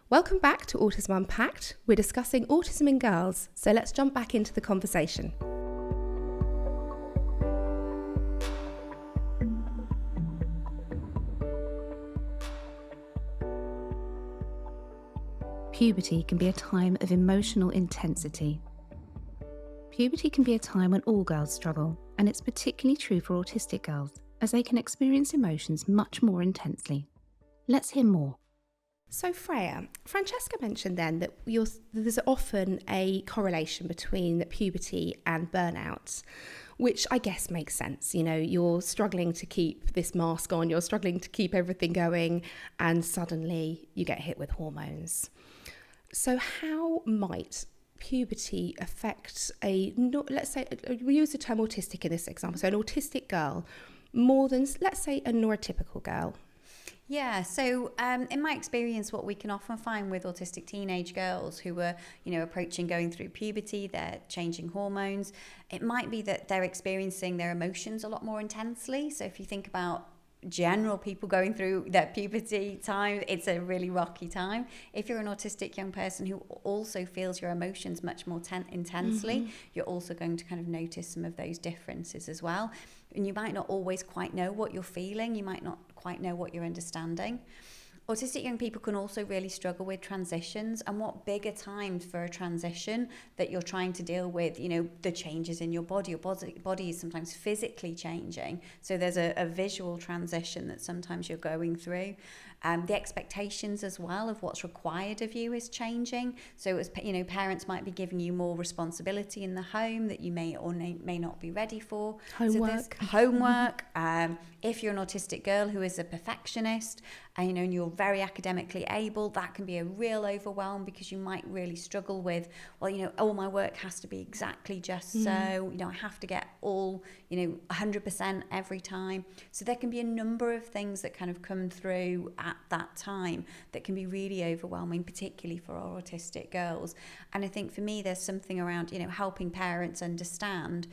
Welcome back to Autism Unpacked. We're discussing autism in girls, so let's jump back into the conversation. Puberty can be a time of emotional intensity. Puberty can be a time when all girls struggle, and it's particularly true for autistic girls, as they can experience emotions much more intensely. Let's hear more. So Freya, Francesca mentioned then that there's often a correlation between puberty and burnout, which I guess makes sense. You know, you're struggling to keep this mask on, you're struggling to keep everything going, and suddenly you get hit with hormones. So how might puberty affect let's say, we use the term autistic in this example, so an autistic girl, more than, let's say, a neurotypical girl? Yeah, so in my experience, what we can often find with autistic teenage girls who are, approaching going through puberty, they're changing hormones, it might be that they're experiencing their emotions a lot more intensely. So if you think about general people going through their puberty time, it's a really rocky time. If you're an autistic young person who also feels your emotions much more intensely, you're also going to kind of notice some of those differences as well. And you might not always quite know what you're feeling. You might not quite know what you're understanding. Autistic young people can also really struggle with transitions, and what bigger time for a transition that you're trying to deal with, the changes in your body. Your body is sometimes physically changing. So there's a visual transition that sometimes you're going through. The expectations as well of what's required of you is changing. So as parents might be giving you more responsibility in the home that you may or may not be ready for. Homework. So homework. If you're an autistic girl who is a perfectionist, and you're very academically able, that can be a real overwhelm, because you might really struggle with, all my work has to be exactly just so, I have to get all, 100% every time. So there can be a number of things that kind of come through at that time that can be really overwhelming, particularly for our autistic girls. And I think for me, there's something around, helping parents understand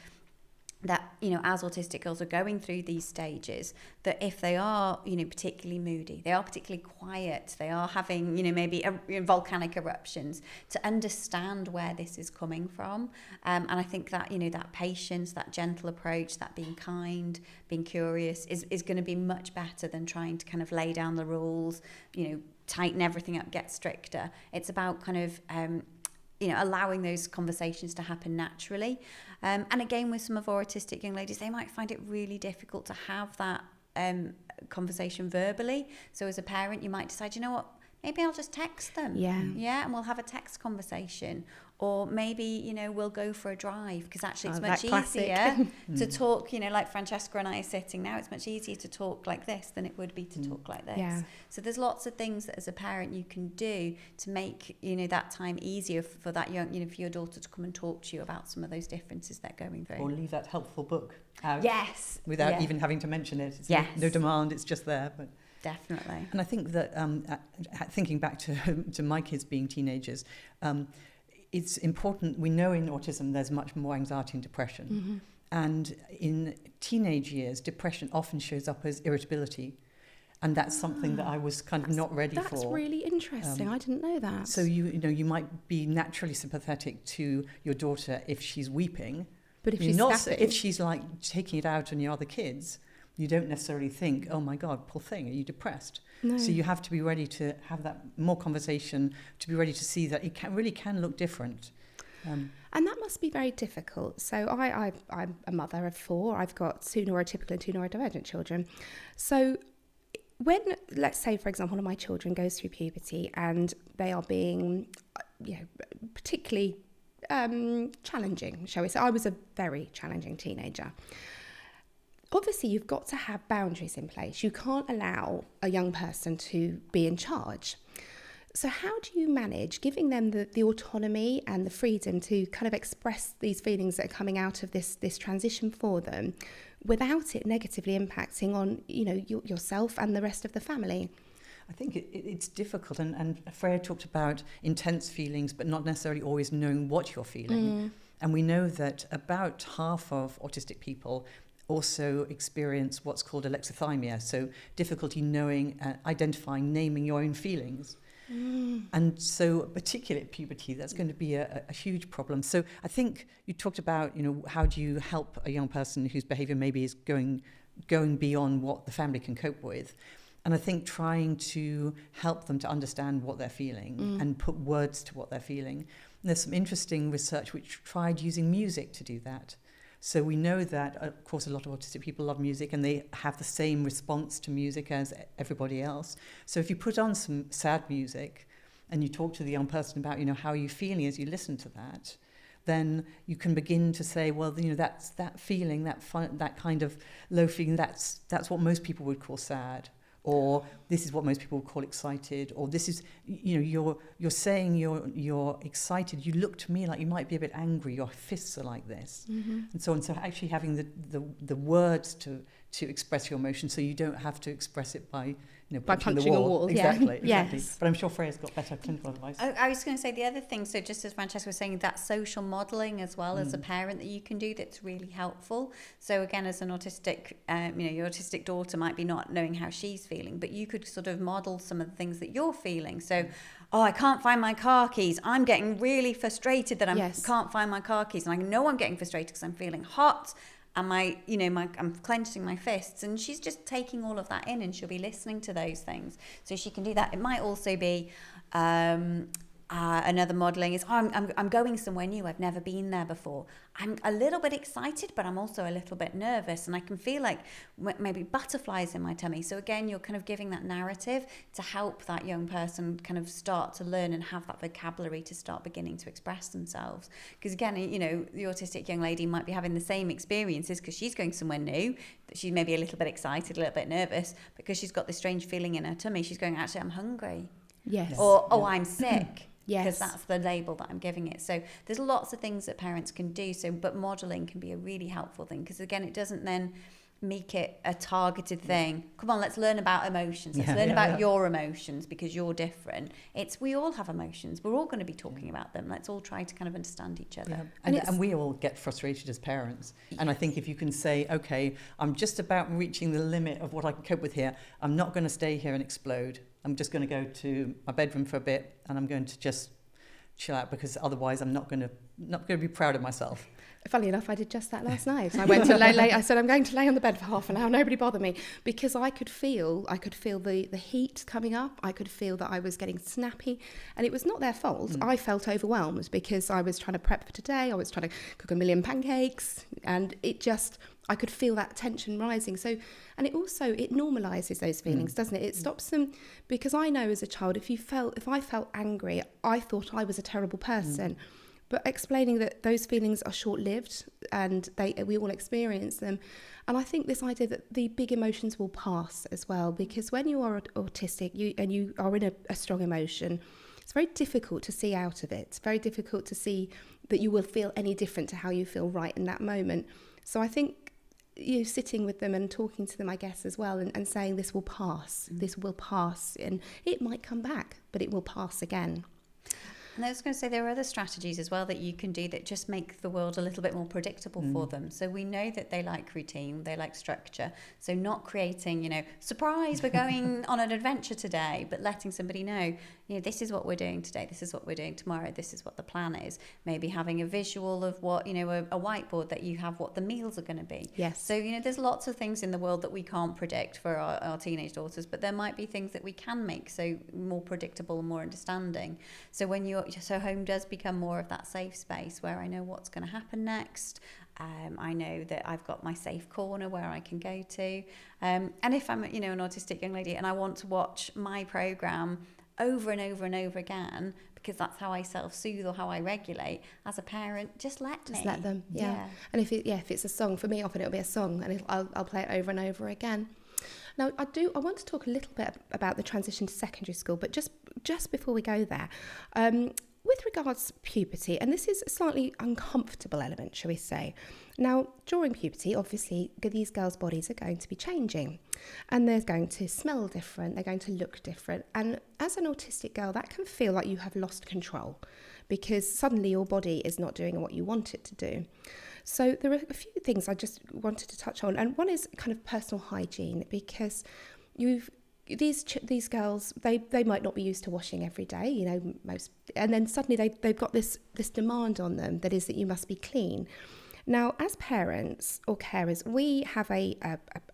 that, as autistic girls are going through these stages, that if they are, particularly moody, they are particularly quiet, they are having, maybe volcanic eruptions, to understand where this is coming from. And I think that, that patience, that gentle approach, that being kind, being curious is going to be much better than trying to kind of lay down the rules, tighten everything up, get stricter. It's about kind of, allowing those conversations to happen naturally. And again, with some of our autistic young ladies, they might find it really difficult to have that conversation verbally. So as a parent, you might decide, maybe I'll just text them. Yeah, and we'll have a text conversation. Or maybe, we'll go for a drive, because actually it's much easier to talk, like Francesca and I are sitting now, it's much easier to talk like this than it would be to talk like this. Yeah. So there's lots of things that as a parent you can do to make, that time easier for that young, for your daughter to come and talk to you about some of those differences they're going through. Or leave that helpful book out. Yes. Without even having to mention it. It's no demand, it's just there. But definitely. And I think that thinking back to my kids being teenagers, it's important. We know in autism there's much more anxiety and depression. And in teenage years, depression often shows up as irritability. And that's something that I was kind of not ready for. That's really interesting. I didn't know that. So you might be naturally sympathetic to your daughter if she's weeping. But if she's if she's like taking it out on your other kids, you don't necessarily think, oh my God, poor thing, are you depressed? No. So you have to be ready to have that more conversation, to be ready to see that it really can look different. And that must be very difficult. So I'm a mother of 4. I've got 2 neurotypical and 2 neurodivergent children. So when, let's say, for example, one of my children goes through puberty and they are being, particularly challenging, shall we say. I was a very challenging teenager. Obviously, you've got to have boundaries in place. You can't allow a young person to be in charge. So how do you manage giving them the autonomy and the freedom to kind of express these feelings that are coming out of this transition for them without it negatively impacting on, yourself and the rest of the family? I think it's difficult. And Freya talked about intense feelings, but not necessarily always knowing what you're feeling. And we know that about half of autistic people also experience what's called alexithymia, so difficulty knowing, identifying, naming your own feelings. And so particularly at puberty, that's going to be a huge problem. So I think you talked about, how do you help a young person whose behavior maybe is going beyond what the family can cope with. And I think trying to help them to understand what they're feeling and put words to what they're feeling. And there's some interesting research which tried using music to do that. So we know that, of course, a lot of autistic people love music and they have the same response to music as everybody else. So if you put on some sad music and you talk to the young person about, how are you feeling as you listen to that, then you can begin to say, well, that's that feeling, that kind of low feeling, that's what most people would call sad. Or this is what most people would call excited, or this is, you're saying you're excited. You look to me like you might be a bit angry. Your fists are like this, and so on. So actually having the words to express your emotion, so you don't have to express it by punching a wall. Exactly. Yes. But I'm sure Freya's got better clinical advice. I was going to say the other thing. So just as Francesca was saying, that social modelling as well as a parent that you can do that's really helpful. So again, as an autistic, your autistic daughter might be not knowing how she's feeling, but you could sort of model some of the things that you're feeling. So, I can't find my car keys. I'm getting really frustrated that I can't find my car keys, and I know I'm getting frustrated because I'm feeling hot. And I'm clenching my fists, and she's just taking all of that in, and she'll be listening to those things. So she can do that. It might also be another modelling is, I'm going somewhere new. I've never been there before. I'm a little bit excited, but I'm also a little bit nervous, and I can feel like maybe butterflies in my tummy. So again, you're kind of giving that narrative to help that young person kind of start to learn and have that vocabulary to start beginning to express themselves. Because again, the autistic young lady might be having the same experiences because she's going somewhere new, that she's maybe a little bit excited, a little bit nervous, because she's got this strange feeling in her tummy. She's going, actually, I'm hungry. Yes. Or, I'm sick. Yes. Because that's the label that I'm giving it. So there's lots of things that parents can do. But modelling can be a really helpful thing, because again, it doesn't then make it a targeted thing. Come on, let's learn about emotions. Let's learn about your emotions because you're different. We all have emotions. We're all going to be talking about them. Let's all try to kind of understand each other. Yeah. And we all get frustrated as parents. And I think if you can say, okay, I'm just about reaching the limit of what I can cope with here. I'm not going to stay here and explode. I'm just going to go to my bedroom for a bit, and I'm going to just chill out, because otherwise I'm not going to be proud of myself. Funny enough, I did just that last night. I went to lay. I said, I'm going to lay on the bed for half an hour. Nobody bother me, because I could feel the heat coming up. I could feel that I was getting snappy, and it was not their fault. I felt overwhelmed because I was trying to prep for today. I was trying to cook a million pancakes, and I could feel that tension rising. So, and it normalizes those feelings, doesn't it? It stops them, because I know as a child, if I felt angry, I thought I was a terrible person. But explaining that those feelings are short-lived and we all experience them. And I think this idea that the big emotions will pass as well, because when you are autistic and you are in a strong emotion, it's very difficult to see out of it. It's very difficult to see that you will feel any different to how you feel right in that moment. So I think sitting with them and talking to them, I guess, as well, and saying this will pass, and it might come back, but it will pass again. And I was going to say, there are other strategies as well that you can do that just make the world a little bit more predictable for them. So we know that they like routine, they like structure. So not creating, surprise, we're going on an adventure today, but letting somebody know, this is what we're doing today, this is what we're doing tomorrow, this is what the plan is. Maybe having a visual of what, a whiteboard that you have what the meals are going to be. Yes. So, there's lots of things in the world that we can't predict for our teenage daughters, but there might be things that we can make so more predictable and more understanding. So so home does become more of that safe space where I know what's going to happen next. I know that I've got my safe corner where I can go to. And if I'm, an autistic young lady and I want to watch my programme over and over and over again, because that's how I self-soothe or how I regulate, as a parent, just let them. Yeah. And if it's a song, for me, often it'll be a song, and I'll play it over and over again. Now, I want to talk a little bit about the transition to secondary school, but just before we go there, with regards to puberty, and this is a slightly uncomfortable element, shall we say. Now, during puberty, obviously, these girls' bodies are going to be changing, and they're going to smell different, they're going to look different, and as an autistic girl, that can feel like you have lost control, because suddenly your body is not doing what you want it to do. So there are a few things I just wanted to touch on, and one is kind of personal hygiene, because these girls, they might not be used to washing every day, you know, and then suddenly they've got this demand on them that is that you must be clean. Now, as parents or carers, we have a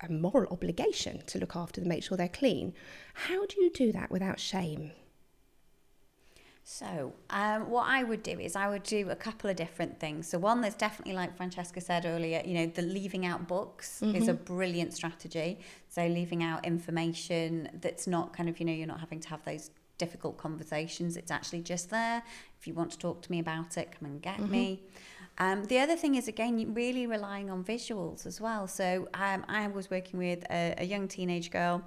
moral obligation to look after them, make sure they're clean. How do you do that without shame? So what I would do is I would do a couple of different things. So one, there's definitely, like Francesca said earlier, you know, the leaving out books is a brilliant strategy. So leaving out information that's not kind of, you know, you're not having to have those difficult conversations. It's actually just there. If you want to talk to me about it, come and get me. The other thing is, again, really relying on visuals as well. So I was working with a young teenage girl,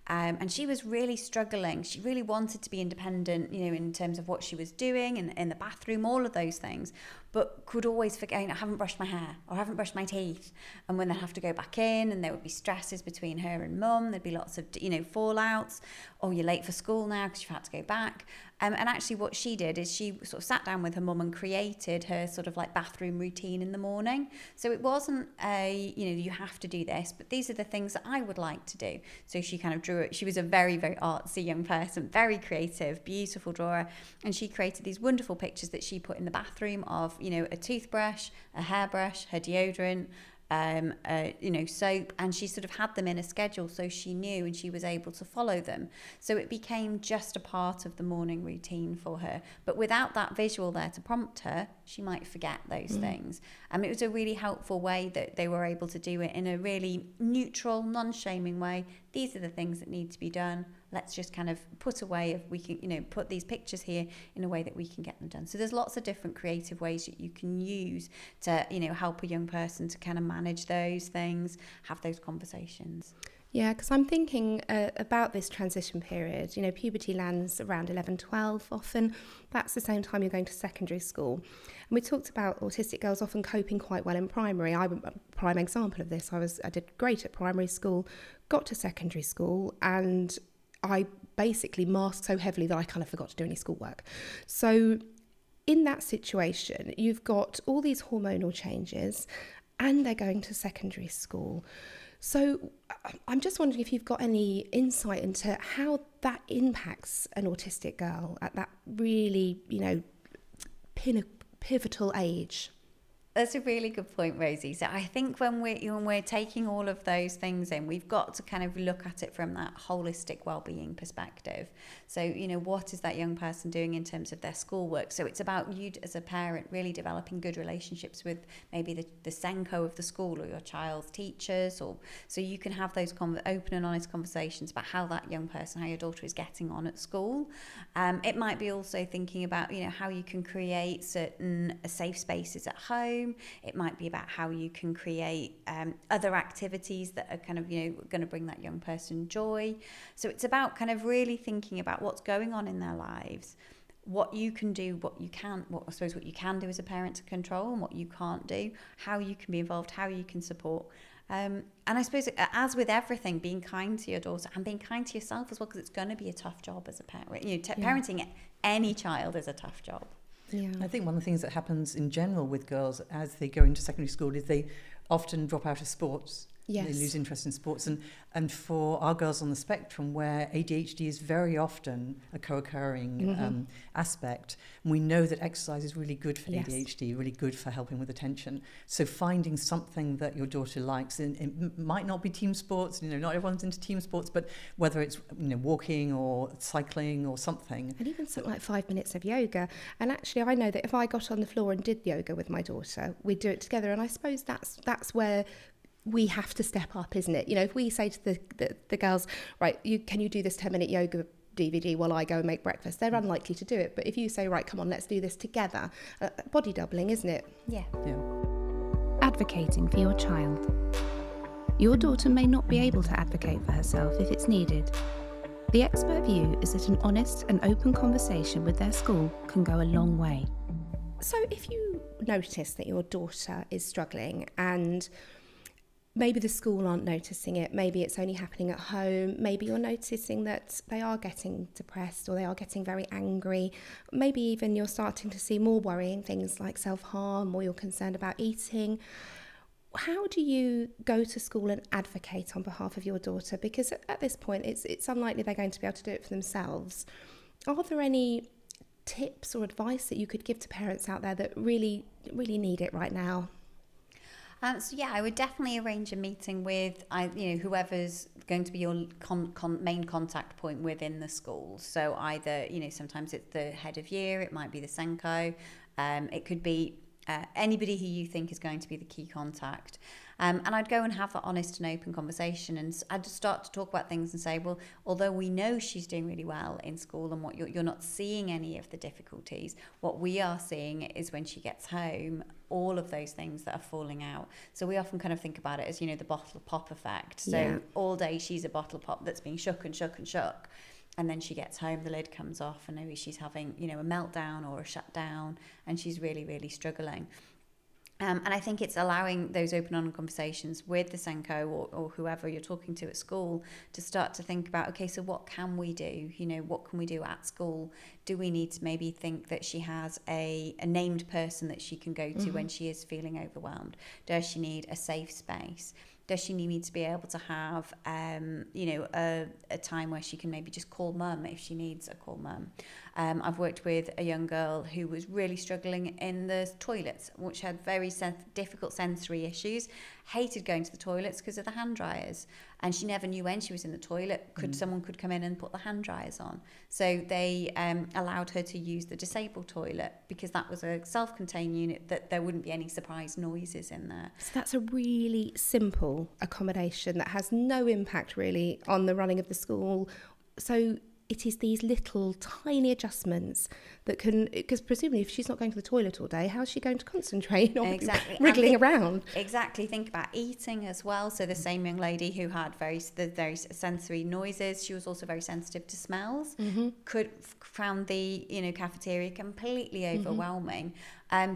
and she was really struggling. She really wanted to be independent, you know, in terms of what she was doing and in the bathroom, all of those things, but could always forget, I haven't brushed my hair or I haven't brushed my teeth. And when they'd have to go back in, and there would be stresses between her and mum, there'd be lots of, you know, fallouts. Oh, you're late for school now because you've had to go back. And actually what she did is she sort of sat down with her mum and created her sort of like bathroom routine in the morning. So it wasn't a, you know, you have to do this, but these are the things that I would like to do. So she kind of drew it. She was a very, very artsy young person, very creative, beautiful drawer. And she created these wonderful pictures that she put in the bathroom of, you know, a toothbrush, a hairbrush, her deodorant, you know, soap, and she sort of had them in a schedule so she knew and she was able to follow them. So it became just a part of the morning routine for her. But without that visual there to prompt her, she might forget those things. It was a really helpful way that they were able to do it in a really neutral, non-shaming way. These are the things that need to be done. Let's just kind of put away, if we can, you know, put these pictures here in a way that we can get them done. So there's lots of different creative ways that you can use to, you know, help a young person to kind of manage those things, have those conversations. Yeah, because I'm thinking about this transition period. You know, puberty lands around 11, 12 often. That's the same time you're going to secondary school. And we talked about autistic girls often coping quite well in primary. I'm a prime example of this. I did great at primary school, got to secondary school, and I basically masked so heavily that I kind of forgot to do any schoolwork. So in that situation, you've got all these hormonal changes and they're going to secondary school. So I'm just wondering if you've got any insight into how that impacts an autistic girl at that really, you know, pivotal age. That's a really good point, Rosie. So I think when we're taking all of those things in, we've got to kind of look at it from that holistic well-being perspective. So, you know, what is that young person doing in terms of their schoolwork? So it's about you as a parent really developing good relationships with maybe the Senko of the school or your child's teachers, or so you can have those open and honest conversations about how that young person, how your daughter is getting on at school. It might be also thinking about, you know, how you can create certain safe spaces at home. It might be about how you can create other activities that are kind of, you know, going to bring that young person joy. So it's about kind of really thinking about what's going on in their lives, what you can do, what you can do as a parent to control, and what you can't do, how you can be involved, how you can support. And I suppose, as with everything, being kind to your daughter and being kind to yourself as well, because it's going to be a tough job as a parent. You know, parenting any child is a tough job. Yeah. I think one of the things that happens in general with girls as they go into secondary school is they often drop out of sports. Yes. They lose interest in sports. And for our girls on the spectrum, where ADHD is very often a co-occurring aspect, we know that exercise is really good for ADHD, really good for helping with attention. So finding something that your daughter likes, and it might not be team sports, you know, not everyone's into team sports, but whether it's, you know, walking or cycling or something. And even something like 5 minutes of yoga. And actually, I know that if I got on the floor and did yoga with my daughter, we'd do it together. And I suppose that's where we have to step up, isn't it? You know, if we say to the girls, right, can you do this 10-minute yoga DVD while I go and make breakfast? They're unlikely to do it. But if you say, right, come on, let's do this together, body doubling, isn't it? Yeah. Advocating for your child. Your daughter may not be able to advocate for herself if it's needed. The expert view is that an honest and open conversation with their school can go a long way. So if you notice that your daughter is struggling and maybe the school aren't noticing it, maybe it's only happening at home, maybe you're noticing that they are getting depressed or they are getting very angry, maybe even you're starting to see more worrying things like self-harm, or you're concerned about eating, How do you go to school and advocate on behalf of your daughter? Because at this point, it's unlikely they're going to be able to do it for themselves. Are there any tips or advice that you could give to parents out there that really, really need it right now? So yeah, I would definitely arrange a meeting with whoever's going to be your main contact point within the school. So either, sometimes it's the head of year, it might be the Senko, it could be anybody who you think is going to be the key contact. And I'd go and have that honest and open conversation, and I'd start to talk about things and say, well, although we know she's doing really well in school and what you're not seeing any of the difficulties, what we are seeing is when she gets home, all of those things that are falling out. So we often kind of think about it as, the bottle pop effect. So all day she's a bottle pop that's being shook and shook and shook. And then she gets home, the lid comes off, and maybe she's having, a meltdown or a shutdown, and she's really, really struggling. And I think it's allowing those open, honest conversations with the Senko or whoever you're talking to at school to start to think about, okay, so what can we do? What can we do at school? Do we need to maybe think that she has a named person that she can go to when she is feeling overwhelmed? Does she need a safe space? Does she need to be able to have, a time where she can maybe just call mum if she needs a call mum? I've worked with a young girl who was really struggling in the toilets, which had very difficult sensory issues, hated going to the toilets because of the hand dryers. And she never knew when she was in the toilet, someone could come in and put the hand dryers on. So they allowed her to use the disabled toilet because that was a self-contained unit that there wouldn't be any surprise noises in there. So that's a really simple accommodation that has no impact really on the running of the school. So it is these little tiny adjustments that can, because presumably if she's not going to the toilet all day, how's she going to concentrate on wriggling around? Exactly. Think about eating as well. So the same young lady who had very sensory noises, she was also very sensitive to smells, found the cafeteria completely overwhelming.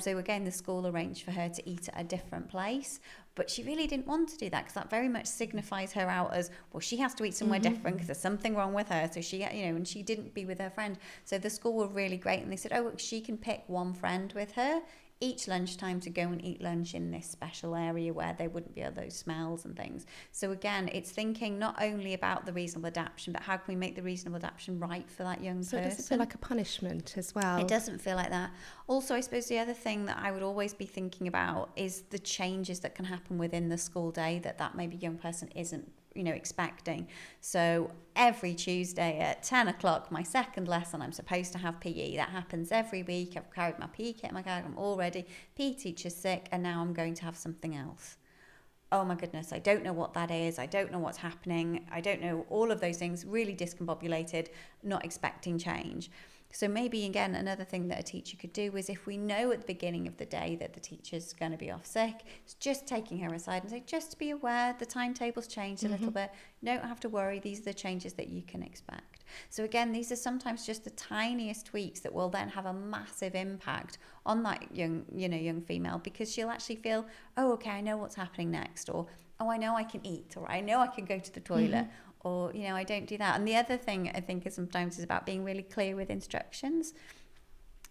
So again, the school arranged for her to eat at a different place. But she really didn't want to do that because that very much signifies her out as, well, she has to eat somewhere different because there's something wrong with her. So she, and she didn't be with her friend. So the school were really great. And they said, oh, she can pick one friend with her each lunchtime to go and eat lunch in this special area where there wouldn't be all those smells and things. So again, it's thinking not only about the reasonable adaptation, but how can we make the reasonable adaptation right for that young person? So it doesn't feel like a punishment as well. It doesn't feel like that. Also, I suppose the other thing that I would always be thinking about is the changes that can happen within the school day that maybe young person isn't expecting. So every Tuesday at 10 o'clock, my second lesson, I'm supposed to have PE. That happens every week. I've carried my PE kit in my bag. I'm all ready. PE teacher's sick, and now I'm going to have something else. Oh my goodness, I don't know what that is. I don't know what's happening. I don't know all of those things, really discombobulated, not expecting change. So maybe, again, another thing that a teacher could do is if we know at the beginning of the day that the teacher's going to be off sick, it's just taking her aside and say, just to be aware, the timetable's changed a little bit. You don't have to worry. These are the changes that you can expect. So again, these are sometimes just the tiniest tweaks that will then have a massive impact on that young female, because she'll actually feel, oh, okay, I know what's happening next, or, oh, I know I can eat, or I know I can go to the toilet. Or, I don't do that. And the other thing I think is sometimes is about being really clear with instructions.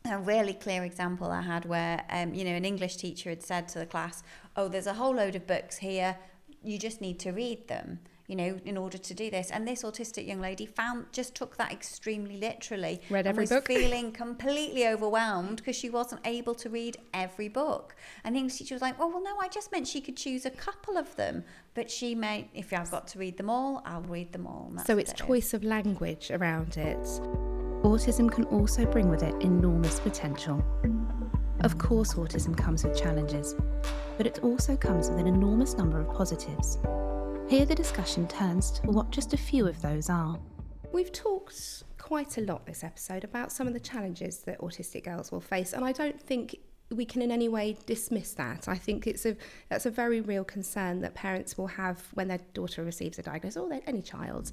A really clear example I had where, an English teacher had said to the class, oh, there's a whole load of books here. You just need to read them, in order to do this. And this autistic young lady just took that extremely literally. Read every book. Was feeling completely overwhelmed because she wasn't able to read every book. And the English teacher was like, well, no, I just meant she could choose a couple of them. But she may, if I've got to read them all, I'll read them all. So it's choice of language around it. Autism can also bring with it enormous potential. Of course, autism comes with challenges, but it also comes with an enormous number of positives. Here the discussion turns to what just a few of those are. We've talked quite a lot this episode about some of the challenges that autistic girls will face, and I don't think we can in any way dismiss that. I think that's a very real concern that parents will have when their daughter receives a diagnosis, or any child.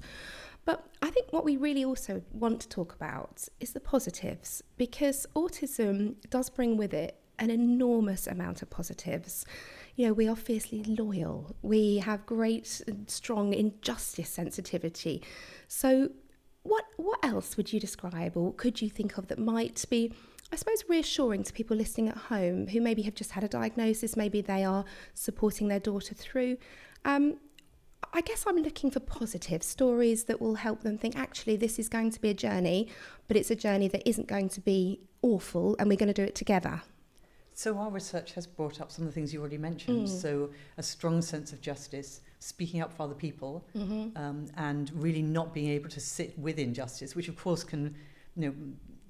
But I think what we really also want to talk about is the positives, because autism does bring with it an enormous amount of positives. We are fiercely loyal. We have great and strong injustice sensitivity. So what else would you describe, or could you think of that might be, I suppose, reassuring to people listening at home who maybe have just had a diagnosis, maybe they are supporting their daughter through. I guess I'm looking for positive stories that will help them think, actually, this is going to be a journey, but it's a journey that isn't going to be awful, and we're going to do it together. So our research has brought up some of the things you already mentioned. So a strong sense of justice, speaking up for other people, and really not being able to sit with injustice, which of course can,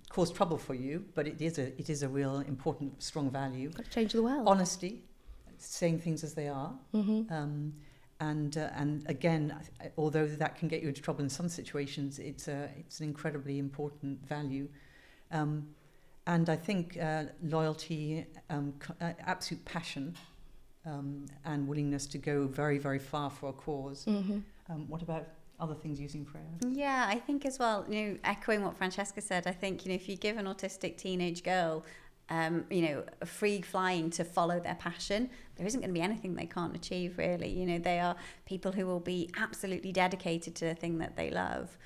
cause trouble for you, but it is a real important, strong value. Got to change the world. Honesty, saying things as they are. And again, although that can get you into trouble in some situations, it's an incredibly important value. And I think loyalty, absolute passion, and willingness to go very, very far for a cause. What about other things using Freya? Yeah, I think as well, echoing what Francesca said, I think, if you give an autistic teenage girl a free flying to follow their passion, there isn't going to be anything they can't achieve, really. They are people who will be absolutely dedicated to the thing that they love,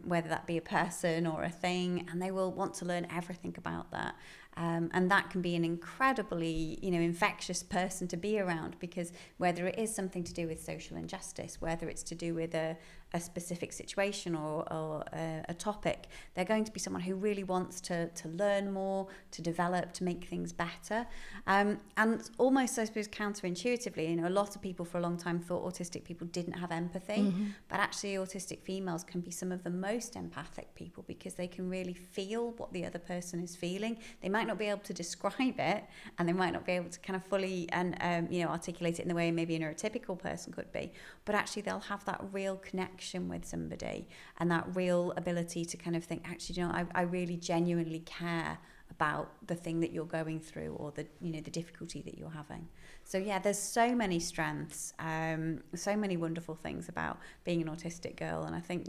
whether that be a person or a thing, and they will want to learn everything about that. And that can be an incredibly, infectious person to be around, because whether it is something to do with social injustice, whether it's to do with a specific situation or a topic, they're going to be someone who really wants to learn more, to develop, to make things better. And almost, I suppose, counterintuitively, a lot of people for a long time thought autistic people didn't have empathy, but actually autistic females can be some of the most empathic people, because they can really feel what the other person is feeling. They might not be able to describe it, and they might not be able to kind of fully and articulate it in the way maybe a neurotypical person could be, but actually they'll have that real connection with somebody and that real ability to kind of think, actually, I really genuinely care about the thing that you're going through, or the the difficulty that you're having. So yeah, there's so many strengths, so many wonderful things about being an autistic girl, and I think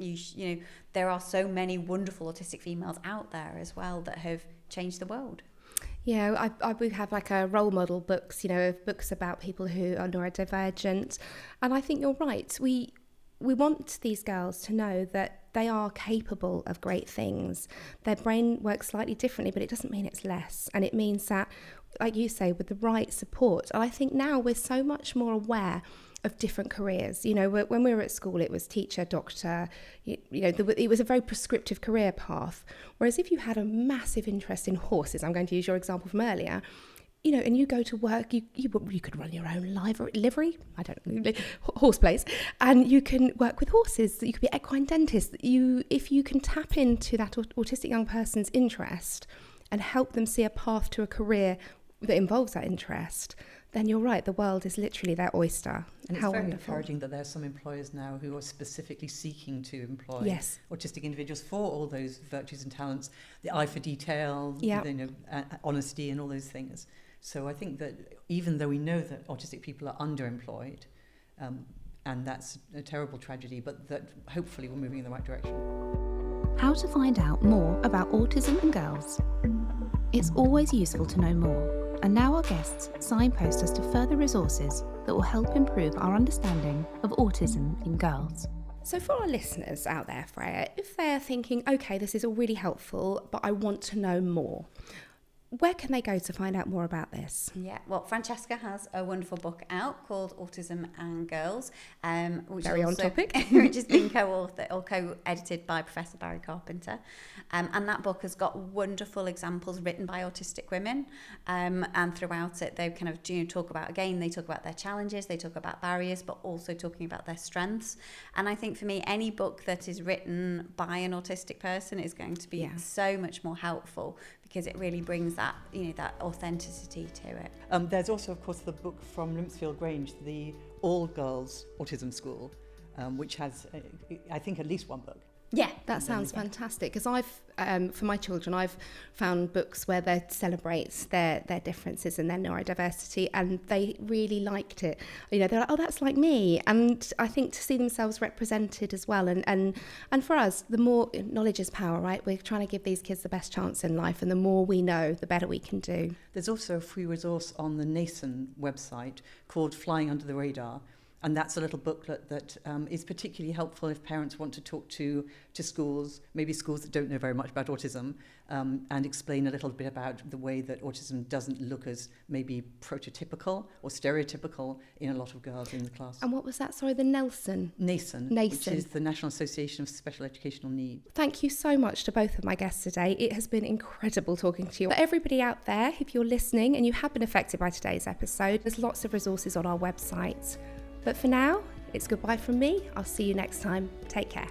there are so many wonderful autistic females out there as well that have changed the world. Yeah, we have like a role model books, of books about people who are neurodivergent, and I think you're right. We want these girls to know that they are capable of great things. Their brain works slightly differently, but it doesn't mean it's less. And it means that, like you say, with the right support. And I think now we're so much more aware of different careers. When we were at school, it was teacher, doctor, it was a very prescriptive career path. Whereas if you had a massive interest in horses, I'm going to use your example from earlier, and you go to work, you could run your own livery, I don't know, horse place, and you can work with horses. You could be equine dentist. If you can tap into that autistic young person's interest and help them see a path to a career that involves that interest, then you're right, the world is literally their oyster. And it's How very wonderful. encouraging that there are some employers now who are specifically seeking to employ autistic individuals for all those virtues and talents, the eye for detail, honesty and all those things. So I think that even though we know that autistic people are underemployed, and that's a terrible tragedy, but that hopefully we're moving in the right direction. How to find out more about autism in girls. It's always useful to know more, and now our guests signpost us to further resources that will help improve our understanding of autism in girls. So for our listeners out there, Freya, if they're thinking, okay, this is all really helpful, but I want to know more, where can they go to find out more about this? Yeah, well, Francesca has a wonderful book out called Autism and Girls, which Very on topic. which has been co-authored or co-edited by Professor Barry Carpenter. And that book has got wonderful examples written by autistic women. And throughout it, they kind of talk about their challenges, they talk about barriers, but also talking about their strengths. And I think for me, any book that is written by an autistic person is going to be so much more helpful, because it really brings that, that authenticity to it. There's also, of course, the book from Limpsfield Grange, the all-girls autism school, which has, I think, at least one book. Yeah, that sounds fantastic. Because for my children, I've found books where they celebrates their differences and their neurodiversity, and they really liked it. They're like, oh, that's like me. And I think to see themselves represented as well. And for us, the more knowledge is power, right? We're trying to give these kids the best chance in life, and the more we know, the better we can do. There's also a free resource on the NASON website called Flying Under the Radar, And that's a little booklet that is particularly helpful if parents want to talk to schools, maybe schools that don't know very much about autism, and explain a little bit about the way that autism doesn't look as maybe prototypical or stereotypical in a lot of girls in the class. And what was that? Sorry, the NASEN, which is the National Association of Special Educational Needs. Thank you so much to both of my guests today. It has been incredible talking to you. For everybody out there, if you're listening and you have been affected by today's episode, there's lots of resources on our website. But for now, it's goodbye from me. I'll see you next time. Take care.